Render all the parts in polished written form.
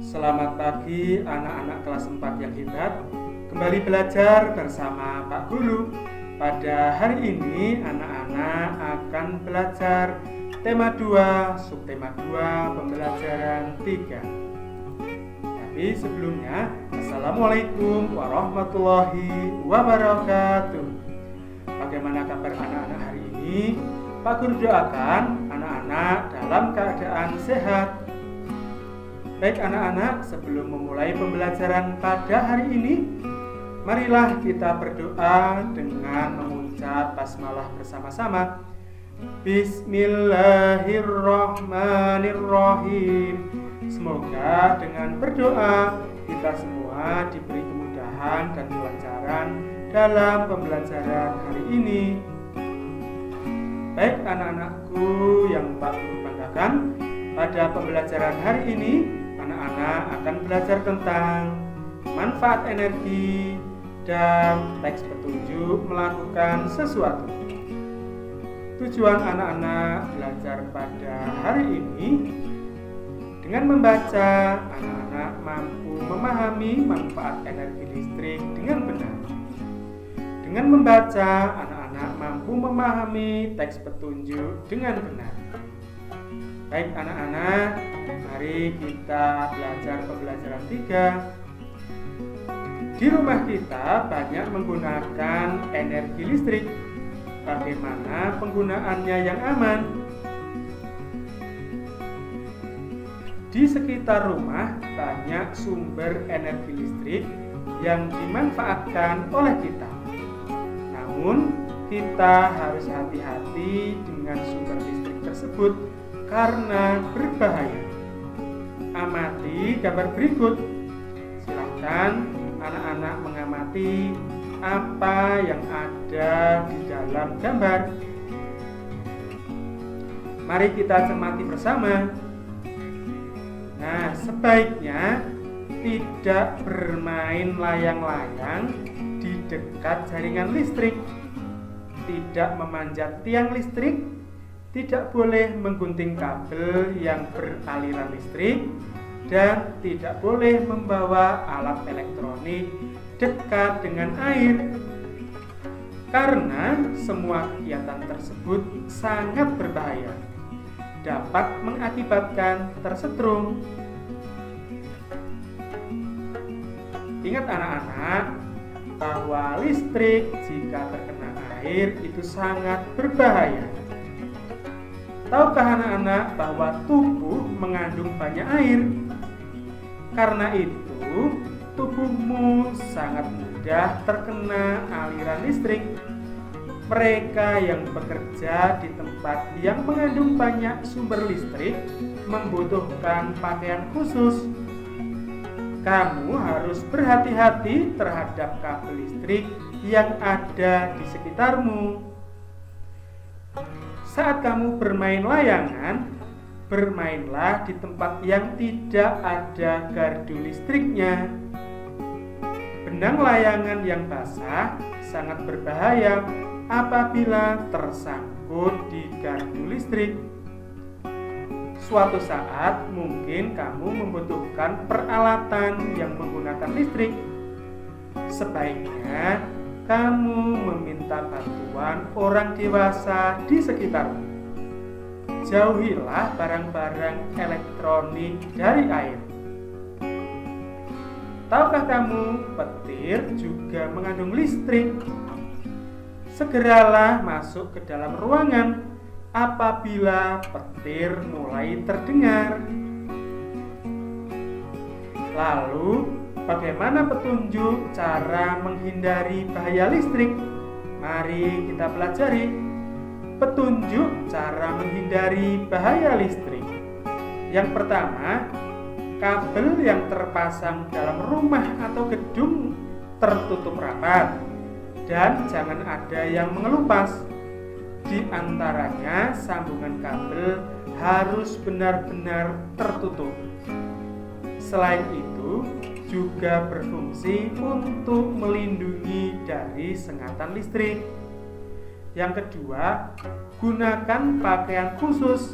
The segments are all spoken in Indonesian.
Selamat pagi anak-anak kelas 4 yang hebat. Kembali belajar bersama Pak Guru. Pada hari ini anak-anak akan belajar tema 2, subtema 2, pembelajaran 3. Tapi sebelumnya, Assalamualaikum warahmatullahi wabarakatuh. Bagaimana kabar anak-anak hari ini? Pak Guru doakan anak-anak dalam keadaan sehat. Baik anak-anak, sebelum memulai pembelajaran pada hari ini, marilah kita berdoa dengan mengucap basmalah bersama-sama. Bismillahirrahmanirrahim. Semoga dengan berdoa kita semua diberi kemudahan dan kelancaran dalam pembelajaran hari ini. Baik anak-anakku yang Pak Guru banggakan, pada pembelajaran hari ini anak-anak akan belajar tentang manfaat energi dan teks petunjuk melakukan sesuatu. Tujuan anak-anak belajar pada hari ini, dengan membaca, anak-anak mampu memahami manfaat energi listrik dengan benar. Dengan membaca, anak-anak mampu memahami teks petunjuk dengan benar. Baik anak-anak, mari kita belajar pembelajaran 3. Di rumah kita banyak menggunakan energi listrik. Bagaimana penggunaannya yang aman? Di sekitar rumah banyak sumber energi listrik yang dimanfaatkan oleh kita. Namun, kita harus hati-hati dengan sumber listrik tersebut karena berbahaya. Amati gambar berikut. Silakan anak-anak mengamati apa yang ada di dalam gambar. Mari kita cermati bersama. Nah, sebaiknya tidak bermain layang-layang di dekat jaringan listrik, tidak memanjat tiang listrik, tidak boleh menggunting kabel yang beraliran listrik, dan tidak boleh membawa alat elektronik dekat dengan air. Karena semua kegiatan tersebut sangat berbahaya, dapat mengakibatkan tersetrum. Ingat anak-anak, bahwa listrik jika terkena air itu sangat berbahaya. Tahukah anak-anak bahwa tubuh mengandung banyak air? Karena itu, tubuhmu sangat mudah terkena aliran listrik. Mereka yang bekerja di tempat yang mengandung banyak sumber listrik membutuhkan pakaian khusus. Kamu harus berhati-hati terhadap kabel listrik yang ada di sekitarmu. Saat kamu bermain layangan, bermainlah di tempat yang tidak ada gardu listriknya. Benang layangan yang basah sangat berbahaya apabila tersangkut di gardu listrik. Suatu saat mungkin kamu membutuhkan peralatan yang menggunakan listrik. Sebaiknya kamu meminta bantuan orang dewasa di sekitarmu. Jauhilah barang-barang elektronik dari air. Tahukah kamu, petir juga mengandung listrik? Segeralah masuk ke dalam ruangan apabila petir mulai terdengar. Lalu, bagaimana petunjuk cara menghindari bahaya listrik? Mari kita pelajari petunjuk cara menghindari bahaya listrik. Yang pertama, kabel yang terpasang dalam rumah atau gedung tertutup rapat dan jangan ada yang mengelupas. Di antaranya, sambungan kabel harus benar-benar tertutup. Selain itu, juga berfungsi untuk melindungi dari sengatan listrik. Yang kedua, gunakan pakaian khusus.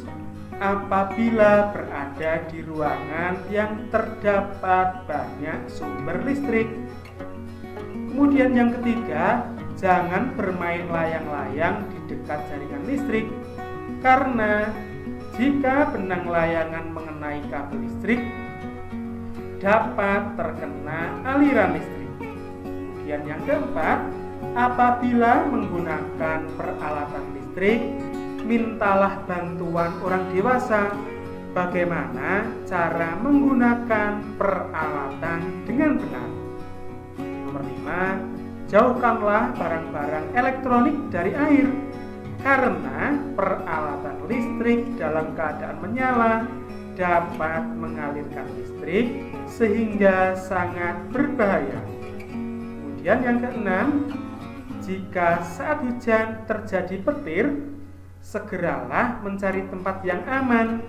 apabila berada di ruangan yang terdapat banyak sumber listrik. Kemudian yang ketiga, jangan bermain layang-layang di dekat jaringan listrik, karena jika benang layangan mengenai kabel listrik dapat terkena aliran listrik. Kemudian yang keempat, apabila menggunakan peralatan listrik, mintalah bantuan orang dewasa bagaimana cara menggunakan peralatan dengan benar. Nomor 5, jauhkanlah barang-barang elektronik dari air, karena peralatan listrik dalam keadaan menyala dapat mengalirkan listrik sehingga sangat berbahaya. Kemudian yang keenam, jika saat hujan terjadi petir, segeralah mencari tempat yang aman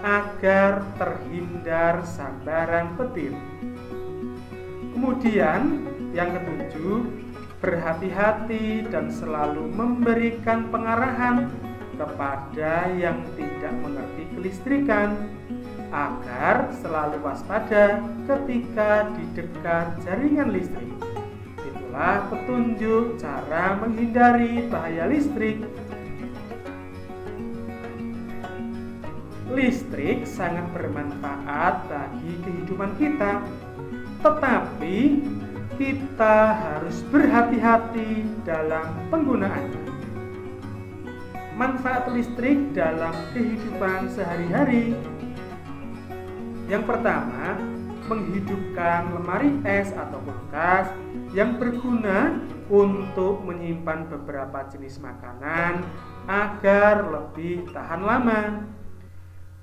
agar terhindar sambaran petir. Kemudian yang ketujuh, berhati-hati dan selalu memberikan pengarahan kepada yang tidak mengerti kelistrikan agar selalu waspada ketika di dekat jaringan listrik. Itulah petunjuk cara menghindari bahaya listrik. Listrik sangat bermanfaat bagi kehidupan kita, tetapi kita harus berhati-hati dalam penggunaannya. Manfaat listrik dalam kehidupan sehari-hari. Yang pertama, menghidupkan lemari es atau kulkas yang berguna untuk menyimpan beberapa jenis makanan agar lebih tahan lama.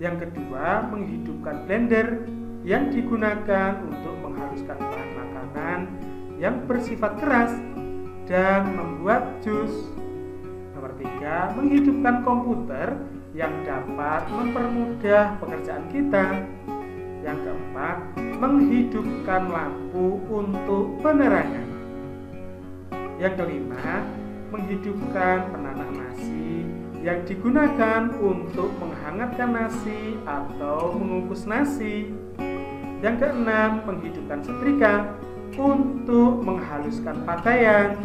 Yang kedua, menghidupkan blender yang digunakan untuk menghaluskan bahan makanan yang bersifat keras dan membuat jus. Nomor 3, menghidupkan komputer yang dapat mempermudah pekerjaan kita. Yang keempat, menghidupkan lampu untuk penerangan. Yang kelima, menghidupkan penanak nasi yang digunakan untuk menghangatkan nasi atau mengukus nasi. Yang keenam, menghidupkan setrika untuk menghaluskan pakaian.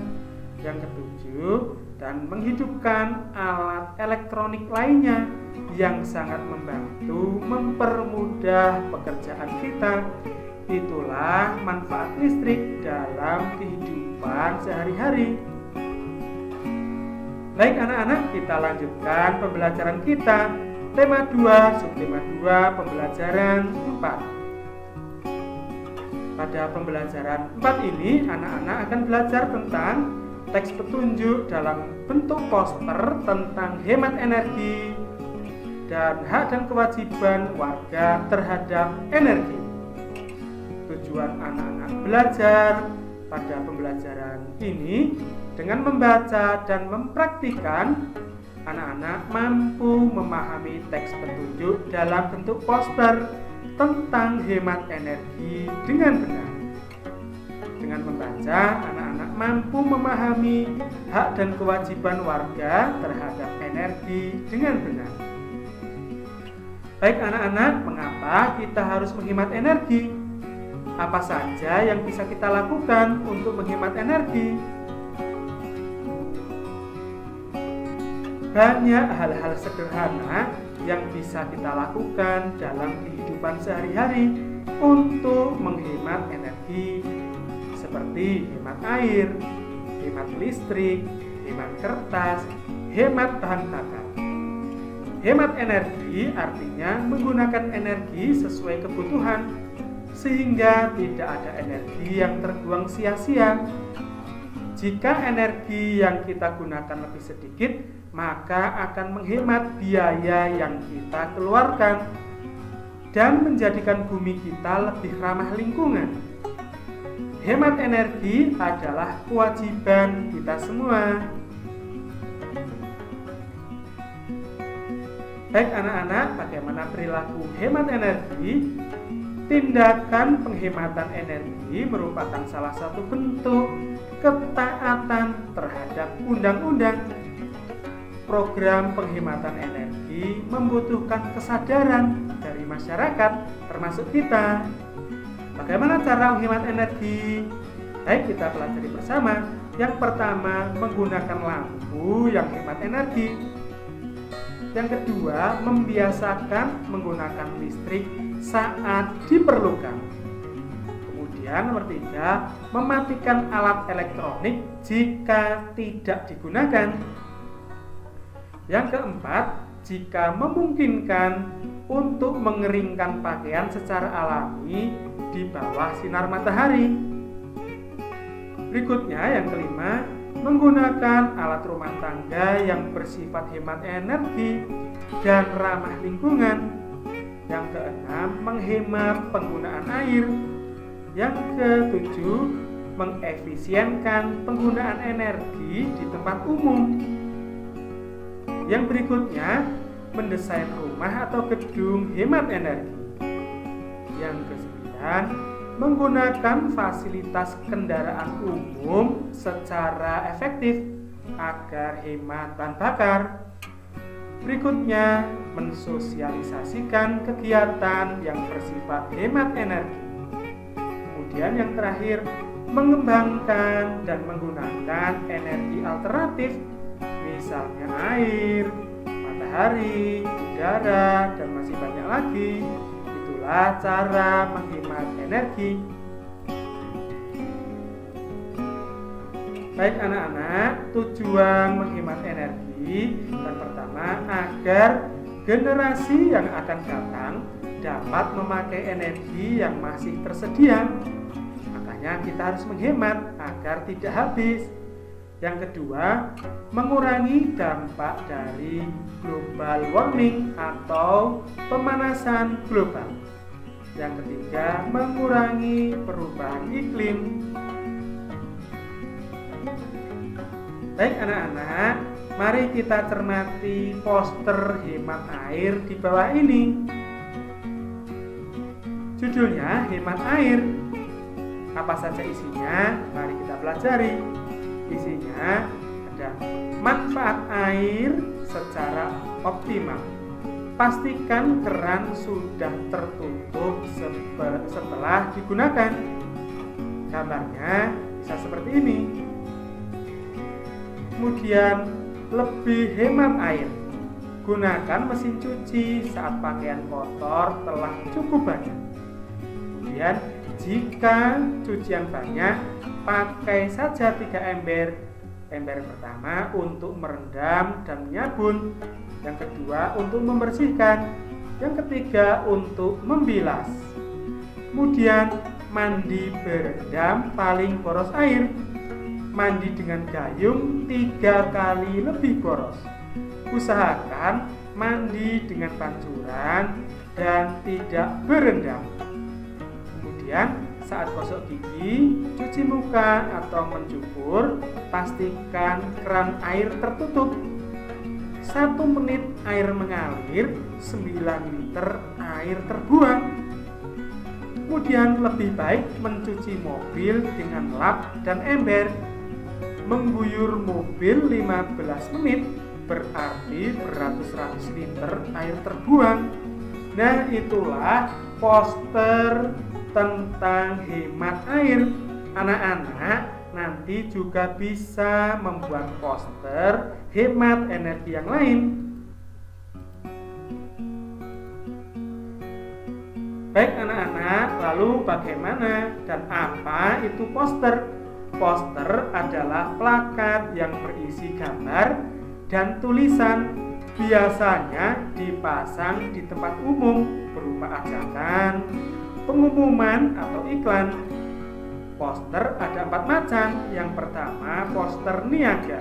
Yang ketujuh, dan menghidupkan alat elektronik lainnya yang sangat membantu mempermudah pekerjaan kita. Itulah manfaat listrik dalam kehidupan sehari-hari. Baik anak-anak, kita lanjutkan pembelajaran kita. Tema 2, subtema 2, pembelajaran 4. Pada pembelajaran 4 ini, anak-anak akan belajar tentang teks petunjuk dalam bentuk poster tentang hemat energi dan hak dan kewajiban warga terhadap energi. Tujuan anak-anak belajar pada pembelajaran ini dengan membaca dan mempraktikkan, anak-anak mampu memahami teks petunjuk dalam bentuk poster tentang hemat energi dengan benar. Dengan membaca, anak-anak mampu memahami hak dan kewajiban warga terhadap energi dengan benar. Baik anak-anak, mengapa kita harus menghemat energi? Apa saja yang bisa kita lakukan untuk menghemat energi? Banyak hal-hal sederhana yang bisa kita lakukan dalam kehidupan sehari-hari untuk menghemat energi, seperti hemat air, hemat listrik, hemat kertas, hemat bahan bakar. Hemat energi artinya menggunakan energi sesuai kebutuhan, sehingga tidak ada energi yang terbuang sia-sia. Jika energi yang kita gunakan lebih sedikit, maka akan menghemat biaya yang kita keluarkan dan menjadikan bumi kita lebih ramah lingkungan. Hemat energi adalah kewajiban kita semua. Baik anak-anak, bagaimana perilaku hemat energi? Tindakan penghematan energi merupakan salah satu bentuk ketaatan terhadap undang-undang. Program penghematan energi energi membutuhkan kesadaran dari masyarakat, termasuk kita. Bagaimana cara menghemat energi? Baik, kita pelajari bersama. Yang pertama, menggunakan lampu yang hemat energi. Yang kedua, membiasakan menggunakan listrik saat diperlukan. Kemudian nomor 3, mematikan alat elektronik jika tidak digunakan. Yang keempat, jika memungkinkan untuk mengeringkan pakaian secara alami di bawah sinar matahari. Berikutnya yang kelima, menggunakan alat rumah tangga yang bersifat hemat energi dan ramah lingkungan. Yang keenam, menghemat penggunaan air. Yang ketujuh, mengefisienkan penggunaan energi di tempat umum. Yang berikutnya, mendesain rumah atau gedung hemat energi. Yang kesembilan, menggunakan fasilitas kendaraan umum secara efektif agar hemat bahan bakar. Berikutnya, mensosialisasikan kegiatan yang bersifat hemat energi. Kemudian yang terakhir, mengembangkan dan menggunakan energi alternatif, misalnya air, matahari, udara, dan masih banyak lagi. Itulah cara menghemat energi. Baik anak-anak, tujuan menghemat energi yang pertama agar generasi yang akan datang dapat memakai energi yang masih tersedia. Makanya kita harus menghemat agar tidak habis. Yang kedua, mengurangi dampak dari global warming atau pemanasan global. Yang ketiga, mengurangi perubahan iklim. Baik anak-anak, mari kita cermati poster hemat air di bawah ini. Judulnya hemat air. Apa saja isinya? Mari kita pelajari. Isinya ada manfaat air secara optimal. Pastikan keran sudah tertutup setelah digunakan. Gambarnya bisa seperti ini. Kemudian lebih hemat air. Gunakan mesin cuci saat pakaian kotor telah cukup banyak. Kemudian jika cucian banyak, pakai saja 3 ember. Ember pertama untuk merendam dan menyabun. Yang kedua untuk membersihkan. Yang ketiga untuk membilas. Kemudian mandi berendam paling boros air. Mandi dengan gayung 3 kali lebih boros. Usahakan mandi dengan pancuran dan tidak berendam. Kemudian saat gosok gigi, cuci muka atau mencukur, pastikan keran air tertutup. 1 menit air mengalir, 9 liter air terbuang. Kemudian lebih baik mencuci mobil dengan lap dan ember. Mengguyur mobil 15 menit berarti beratus-ratus liter air terbuang. Nah, itulah poster tentang hemat air. Anak-anak nanti juga bisa membuat poster hemat energi yang lain. Baik anak-anak, lalu bagaimana dan apa itu poster? Poster adalah plakat yang berisi gambar dan tulisan, biasanya dipasang di tempat umum berupa ajakan, pengumuman atau iklan. Poster ada 4 macam. Yang pertama, poster niaga.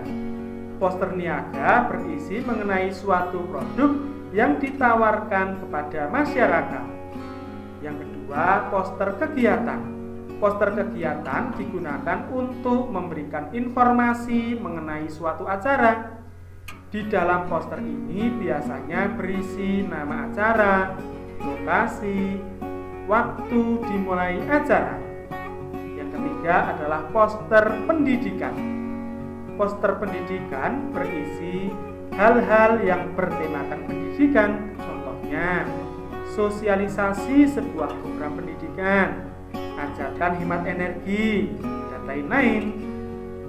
Poster niaga berisi mengenai suatu produk yang ditawarkan kepada masyarakat. Yang kedua, poster kegiatan. Poster kegiatan digunakan untuk memberikan informasi mengenai suatu acara. Di dalam poster ini biasanya berisi nama acara, lokasi, waktu dimulai acara. Yang ketiga adalah poster pendidikan. Poster pendidikan berisi hal-hal yang bertemakan pendidikan pendidikan. Contohnya, sosialisasi sebuah program pendidikan, ajakan hemat energi, dan lain-lain.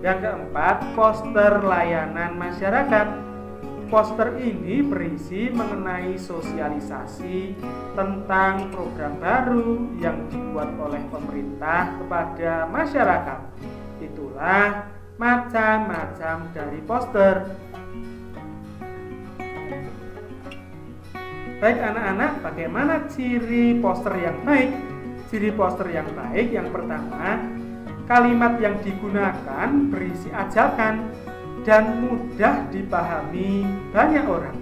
Yang keempat, poster layanan masyarakat. Poster ini berisi mengenai sosialisasi tentang program baru yang dibuat oleh pemerintah kepada masyarakat. Itulah macam-macam dari poster. Baik anak-anak, bagaimana ciri poster yang baik? Ciri poster yang baik yang pertama, kalimat yang digunakan berisi ajakan dan mudah dipahami banyak orang.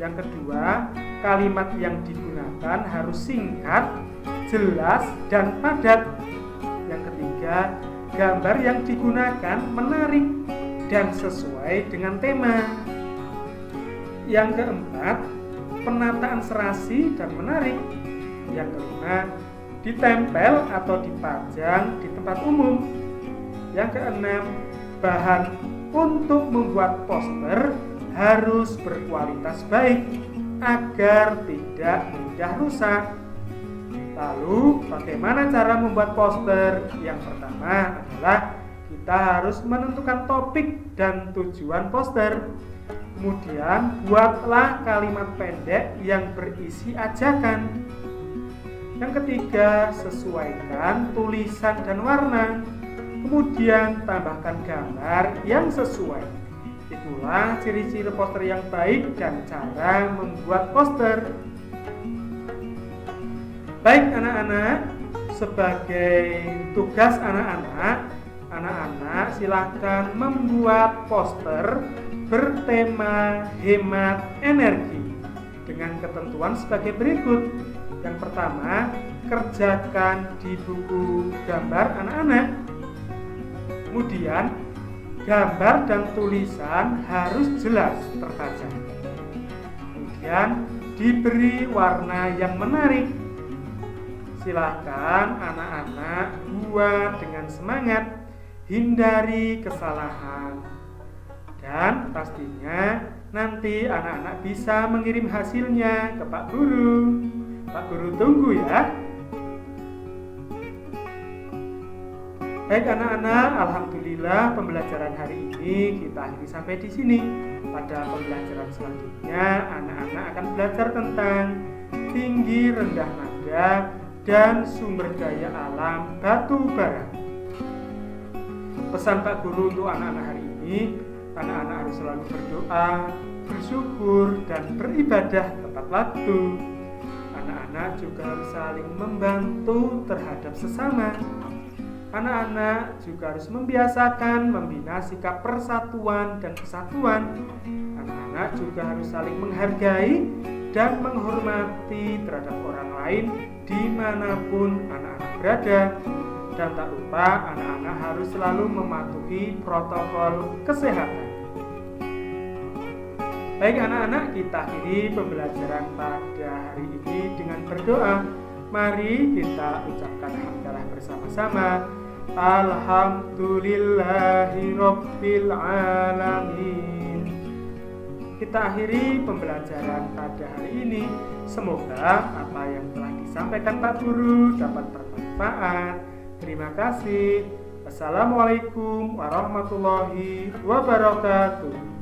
Yang kedua, kalimat yang digunakan harus singkat, jelas, dan padat. Yang ketiga, gambar yang digunakan menarik dan sesuai dengan tema. Yang keempat, penataan serasi dan menarik. Yang kelima, ditempel atau dipajang di tempat umum. Yang keenam, bahan untuk membuat poster harus berkualitas baik agar tidak mudah rusak. Lalu, bagaimana cara membuat poster? Yang pertama adalah kita harus menentukan topik dan tujuan poster. Kemudian, buatlah kalimat pendek yang berisi ajakan. Yang ketiga, sesuaikan tulisan dan warna. Kemudian tambahkan gambar yang sesuai. Itulah ciri-ciri poster yang baik dan cara membuat poster. Baik anak-anak, sebagai tugas anak-anak silakan membuat poster bertema hemat energi dengan ketentuan sebagai berikut. Yang pertama, kerjakan di buku gambar anak-anak. Kemudian, gambar dan tulisan harus jelas terbaca. Kemudian, diberi warna yang menarik. Silakan anak-anak buat dengan semangat, hindari kesalahan. Dan pastinya nanti anak-anak bisa mengirim hasilnya ke Pak Guru. Pak Guru tunggu ya. Baik anak-anak, alhamdulillah pembelajaran hari ini kita akhiri sampai di sini. Pada pembelajaran selanjutnya, anak-anak akan belajar tentang tinggi rendah nada dan sumber daya alam batu bara. Pesan Pak Guru untuk anak-anak hari ini, anak-anak harus selalu berdoa, bersyukur, dan beribadah tepat waktu. Anak-anak juga harus saling membantu terhadap sesama. Anak-anak juga harus membiasakan membina sikap persatuan dan kesatuan. Anak-anak juga harus saling menghargai dan menghormati terhadap orang lain dimanapun anak-anak berada. Dan tak lupa anak-anak harus selalu mematuhi protokol kesehatan. Baik anak-anak, kita akhiri pembelajaran pada hari ini dengan berdoa. Mari kita ucapkan hamdalah bersama-sama. Alhamdulillahirabbil alamin. Kita akhiri pembelajaran pada hari ini. Semoga apa yang telah disampaikan Pak Guru dapat bermanfaat. Terima kasih. Assalamualaikum warahmatullahi wabarakatuh.